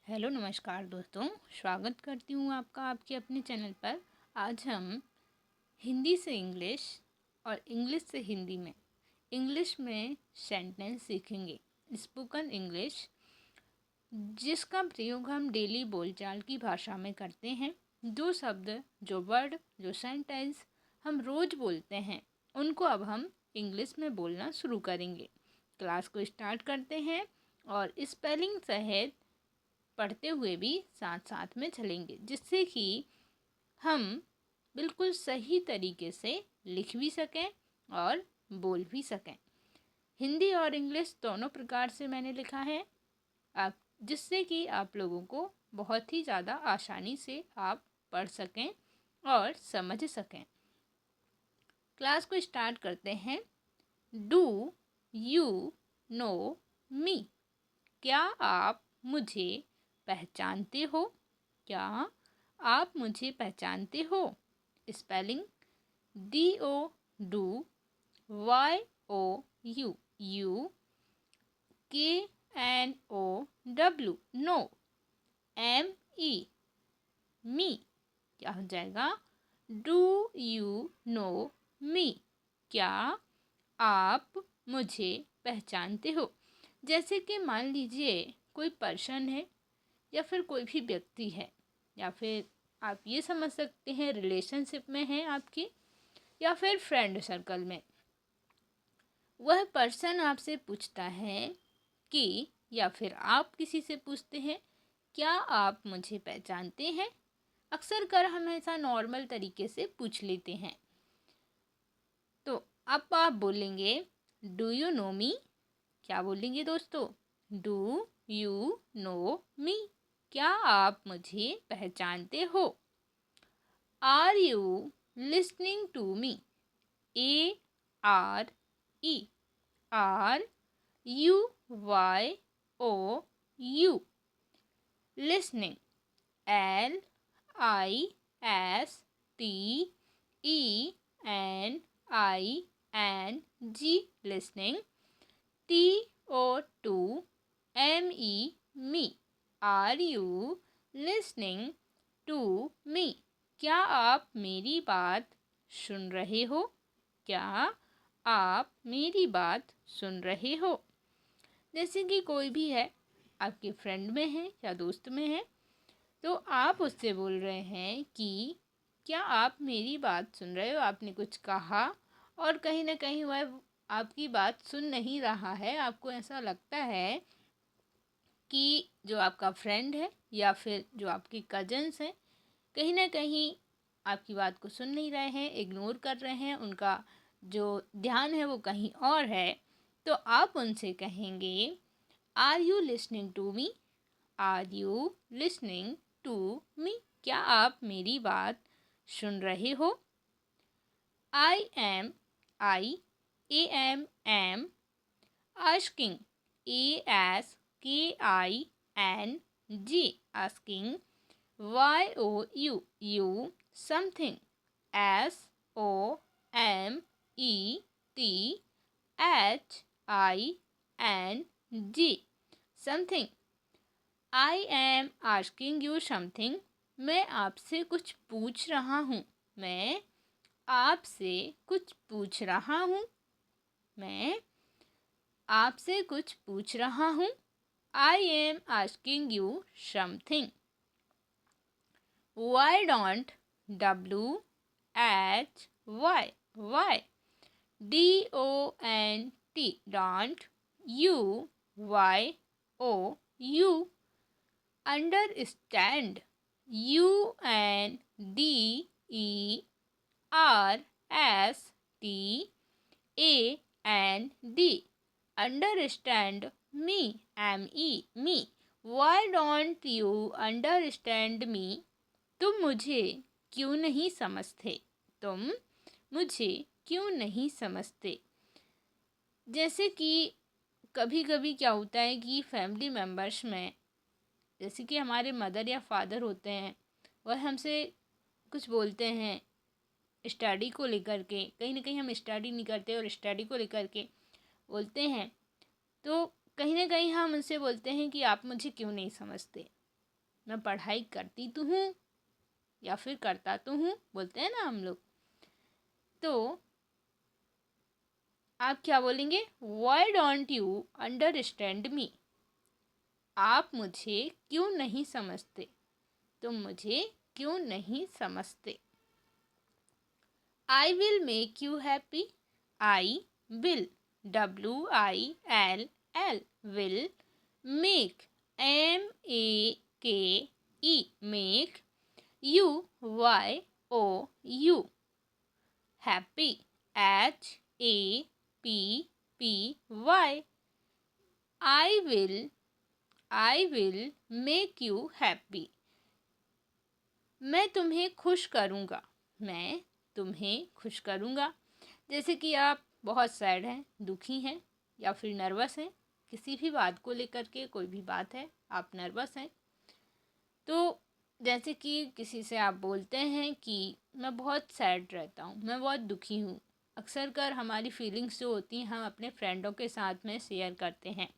Hello नमस्कार दोस्तों, स्वागत करती हूँ आपका आपके अपने चैनल पर। आज हम हिंदी से इंग्लिश और इंग्लिश से हिंदी में इंग्लिश में सेंटेंस सीखेंगे। स्पोकन इंग्लिश, जिसका प्रयोग हम डेली बोलचाल की भाषा में करते हैं। जो शब्द, जो वर्ड, जो सेंटेंस हम रोज़ बोलते हैं, उनको अब हम इंग्लिश में बोलना शुरू करेंगे। क्लास को स्टार्ट करते हैं और स्पेलिंग सहित पढ़ते हुए भी साथ साथ में चलेंगे, जिससे कि हम बिल्कुल सही तरीके से लिख भी सकें और बोल भी सकें। हिंदी और इंग्लिश दोनों प्रकार से मैंने लिखा है, आप जिससे कि आप लोगों को बहुत ही ज़्यादा आसानी से आप पढ़ सकें और समझ सकें। क्लास को स्टार्ट करते हैं। Do you know me? क्या आप मुझे पहचानते हो? क्या आप मुझे पहचानते हो? Spelling DO do, YO you, KNOW know, ME me. क्या हो जाएगा? Do you know me? क्या आप मुझे पहचानते हो? जैसे कि मान लीजिए कोई पर्सन है या फिर कोई भी व्यक्ति है, या फिर आप ये समझ सकते हैं रिलेशनशिप में है आपकी, या फिर फ्रेंड सर्कल में। वह पर्सन आपसे पूछता है कि, या फिर आप किसी से पूछते हैं, क्या आप मुझे पहचानते हैं? अक्सर कर हम ऐसा नॉर्मल तरीके से पूछ लेते हैं। तो अब आप बोलेंगे डू यू नो मी? क्या बोलेंगे दोस्तों? Do you know me? क्या आप मुझे पहचानते हो? Are you listening to me? ARE, RUYOU। Listening, LISTENING, listening. TO2ME me? Are you listening to me? क्या आप मेरी बात सुन रहे हो? क्या आप मेरी बात सुन रहे हो? जैसे कि कोई भी है, आपके फ्रेंड में है या दोस्त में है, तो आप उससे बोल रहे हैं कि क्या आप मेरी बात सुन रहे हो? आपने कुछ कहा और कहीं ना कहीं वह आपकी बात सुन नहीं रहा है। आपको ऐसा लगता है कि जो आपका फ्रेंड है या फिर जो आपके कजन्स हैं, कहीं ना कहीं आपकी बात को सुन नहीं रहे हैं, इग्नोर कर रहे हैं, उनका जो ध्यान है वो कहीं और है। तो आप उनसे कहेंगे are you listening to me? Are you listening to me? क्या आप मेरी बात सुन रहे हो? I am asking, asking, YOU something, SOMETHING, something। I am asking you something, मैं आपसे कुछ पूछ रहा हूँ। मैं आपसे कुछ पूछ रहा हूँ। मैं आपसे कुछ पूछ रहा हूँ। I am asking you something। Why don't, WHY, why, DONT, don't, UYOU, understand, UNDERSTAND, understand me, me। Why don't you understand me? तुम मुझे क्यों नहीं समझते? तुम मुझे क्यों नहीं समझते? जैसे कि कभी कभी क्या होता है कि फैमिली मेम्बर्स में, जैसे कि हमारे मदर या फादर होते हैं, वह हमसे कुछ बोलते हैं स्टडी को लेकर के। कहीं ना कहीं हम स्टडी नहीं करते और स्टडी को लेकर के बोलते हैं, तो कहीं ना कहीं हम उनसे बोलते हैं कि आप मुझे क्यों नहीं समझते। मैं पढ़ाई करती तो हूँ या फिर करता तो हूँ, बोलते हैं ना हम लोग। तो आप क्या बोलेंगे? Why don't you understand me? आप मुझे क्यों नहीं समझते? तुम मुझे क्यों नहीं समझते? I will make you happy. I will. WILL. Will. Make. MAKE. Make. You. YOU. Happy. HAPPY. I will. I will make you happy. मैं तुम्हें खुश करूँगा। मैं तुम्हें खुश करूँगा। जैसे कि आप बहुत सैड हैं, दुखी हैं या फिर नर्वस हैं, किसी भी बात को लेकर के, कोई भी बात है, आप नर्वस हैं, तो जैसे कि किसी से आप बोलते हैं कि मैं बहुत सैड रहता हूँ, मैं बहुत दुखी हूँ। अक्सर कर हमारी फीलिंग्स जो होती हैं हम अपने फ्रेंडों के साथ में शेयर करते हैं,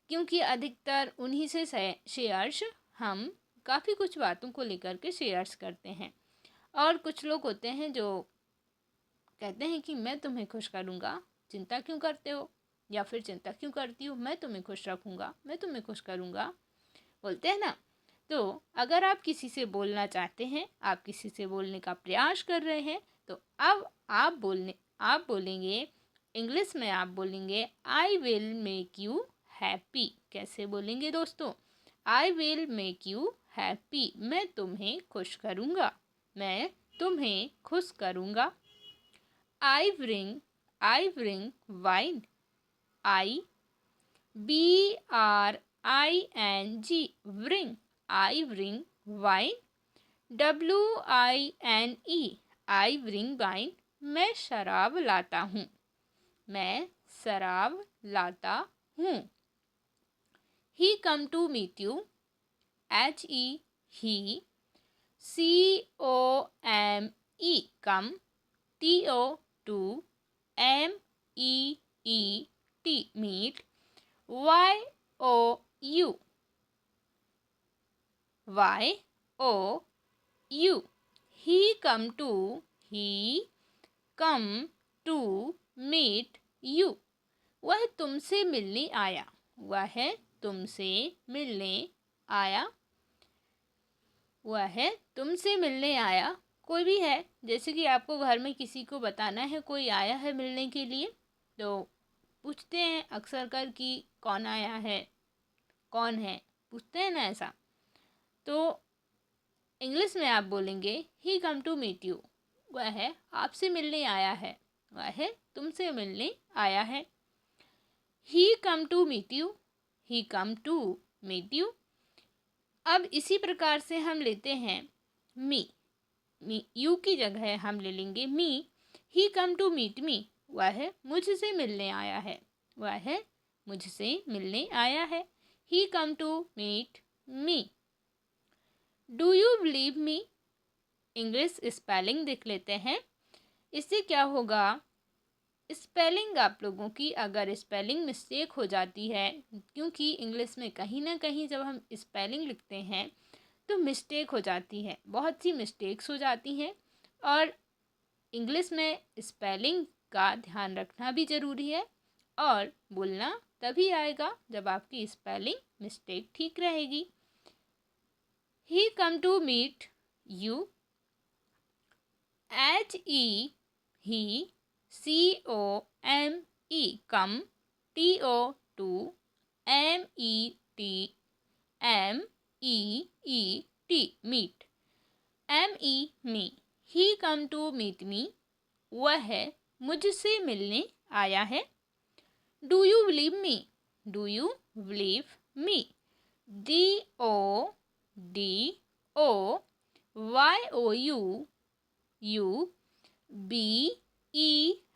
क्योंकि अधिकतर उन्हीं से शेयर्स हम काफ़ी कुछ बातों को लेकर के शेयर्स करते हैं। और कुछ लोग होते हैं जो कहते हैं कि मैं तुम्हें खुश करूँगा, चिंता क्यों करते हो, या फिर चिंता क्यों करती हो, मैं तुम्हें खुश रखूँगा, मैं तुम्हें खुश करूँगा, बोलते हैं ना। तो अगर आप किसी से बोलना चाहते हैं, आप किसी से बोलने का प्रयास कर रहे हैं, तो अब आप बोलेंगे, इंग्लिश में आप बोलेंगे I will make you happy. कैसे बोलेंगे दोस्तों? I will make you happy. मैं तुम्हें खुश करूँगा, मैं तुम्हें खुश करूँगा। I bring wine. BRING bring. I bring wine. WINE I bring wine. मैं शराब लाता हूँ, मैं शराब लाता हूँ। He come to meet you. he. COME come. TO MEET meet. YOU he come to meet you. वह तुमसे मिलने आया, वह तुमसे मिलने आया, वह तुमसे मिलने आया। कोई भी है, जैसे कि आपको घर में किसी को बताना है कोई आया है मिलने के लिए, तो पूछते हैं अक्सर कर कि कौन आया है, कौन है, पूछते हैं ना ऐसा। तो इंग्लिश में आप बोलेंगे ही कम टू मीट यू। वह आपसे मिलने आया है, वह तुमसे मिलने आया है। He come to meet you, he come to meet you. अब इसी प्रकार से हम लेते हैं मी यू की जगह हम ले लेंगे मी। ही कम टू मीट मी, वह मुझसे मिलने आया है, वह मुझसे मिलने आया है। He come to meet me. Do you believe me? English spelling देख लेते हैं। इससे क्या होगा, स्पेलिंग आप लोगों की अगर स्पेलिंग मिस्टेक हो जाती है, क्योंकि इंग्लिश में कहीं ना कहीं जब हम स्पेलिंग लिखते हैं तो मिस्टेक हो जाती है, बहुत सी मिस्टेक्स हो जाती हैं। और इंग्लिश में स्पेलिंग का ध्यान रखना भी ज़रूरी है, और बोलना तभी आएगा जब आपकी स्पेलिंग मिस्टेक ठीक रहेगी। He come to meet you. he COME come. TO MEET meet. me he come to meet me, वह मुझसे मिलने आया है। Do you believe me? Do you believe me? DODOYOU BELIEVE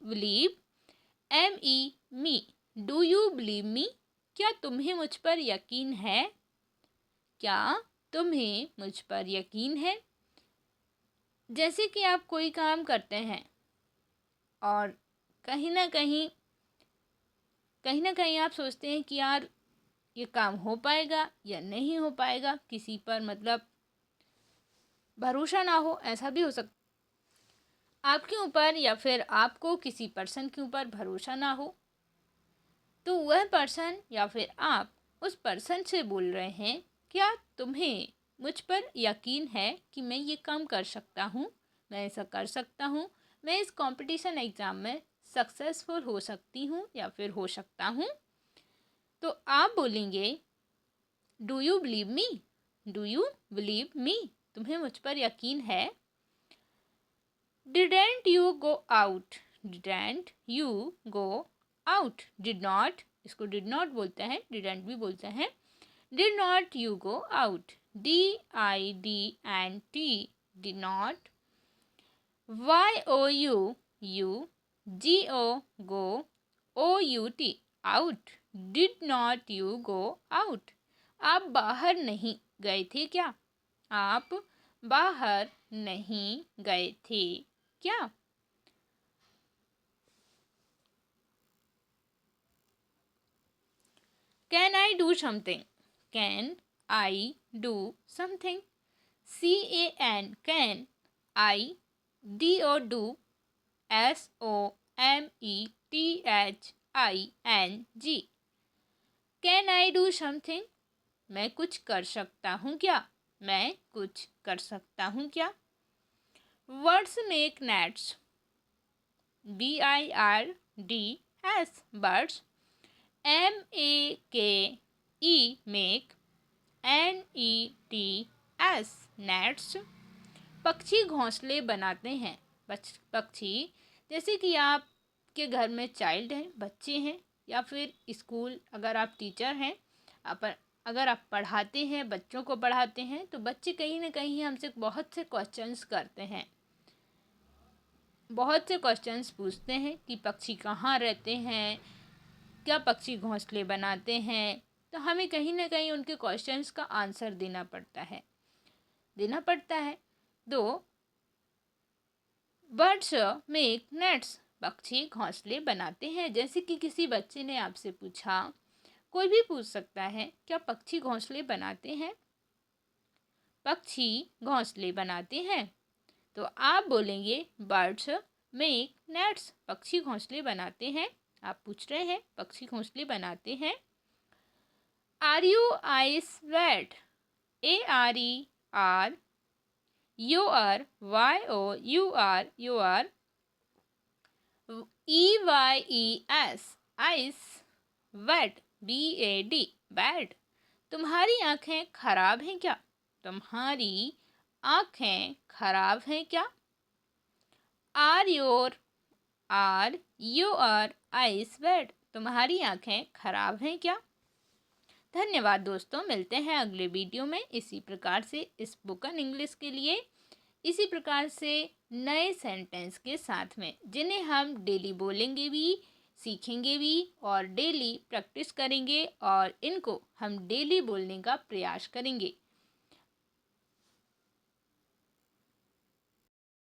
believe. me do you believe मी? क्या तुम्हें मुझ पर यकीन है? क्या तुम्हें मुझ पर यकीन है? जैसे कि आप कोई काम करते हैं और कहीं ना कहीं कहीं ना कहीं आप सोचते हैं कि यार ये काम हो पाएगा या नहीं हो पाएगा, किसी पर मतलब भरोसा ना हो, ऐसा भी हो सकता आपके ऊपर, या फिर आपको किसी पर्सन के ऊपर भरोसा ना हो, तो वह पर्सन या फिर आप उस पर्सन से बोल रहे हैं, क्या तुम्हें मुझ पर यकीन है कि मैं ये काम कर सकता हूँ, मैं ऐसा कर सकता हूँ, मैं इस कंपटीशन एग्ज़ाम में सक्सेसफुल हो सकती हूँ या फिर हो सकता हूँ। तो आप बोलेंगे, do you believe me, do you believe मी, तुम्हें मुझ पर यकीन है। Didn't you go out, didn't you go out, did not, इसको डिड नॉट बोलते हैं, डिडेंट भी बोलते हैं। Did not you go out, DIDNT, did not. YOU, you, GO, go, OUT, out, did not you go out, आप बाहर नहीं गए थे क्या, आप बाहर नहीं गए थे क्या। Can I do something, can I do something, can, IDO, SOMETHING, can I do something, मैं कुछ कर सकता हूँ क्या, मैं कुछ कर सकता हूँ क्या। Words make nets, BIRDS, birds, MAKE, make, NETS, nets, पक्षी घोंसले बनाते हैं। पक्षी, जैसे कि आपके घर में चाइल्ड हैं, बच्चे हैं, या फिर स्कूल अगर आप टीचर हैं, अगर आप पढ़ाते हैं, बच्चों को पढ़ाते हैं, तो बच्चे कहीं ना कहीं हमसे बहुत से क्वेश्चंस करते हैं, बहुत से क्वेश्चंस पूछते हैं कि पक्षी कहाँ रहते हैं, क्या पक्षी घोंसले बनाते हैं। तो हमें कहीं ना कहीं उनके क्वेश्चंस का आंसर देना पड़ता है। दो, बर्ड्स मेक नेट्स, पक्षी घोंसले बनाते हैं। जैसे कि किसी बच्चे ने आपसे पूछा, कोई भी पूछ सकता है, क्या पक्षी घोंसले बनाते हैं, पक्षी घोंसले बनाते हैं। तो आप बोलेंगे, बर्ड्स मेक नेट्स, पक्षी घोंसले बनाते हैं। आप पूछ रहे हैं, पक्षी घोंसले बनाते हैं। Are you eyes wet, ARER, YOUR, EYES, eyes, wet, BAD, bad, तुम्हारी आंखें खराब हैं क्या, तुम्हारी आंखें खराब हैं क्या। आर योर आइस वेट, तुम्हारी आंखें खराब हैं क्या। धन्यवाद दोस्तों, मिलते हैं अगले वीडियो में इसी प्रकार से स्पोकन इंग्लिश के लिए, इसी प्रकार से नए सेंटेंस के साथ में, जिन्हें हम डेली बोलेंगे भी, सीखेंगे भी और डेली प्रैक्टिस करेंगे, और इनको हम डेली बोलने का प्रयास करेंगे।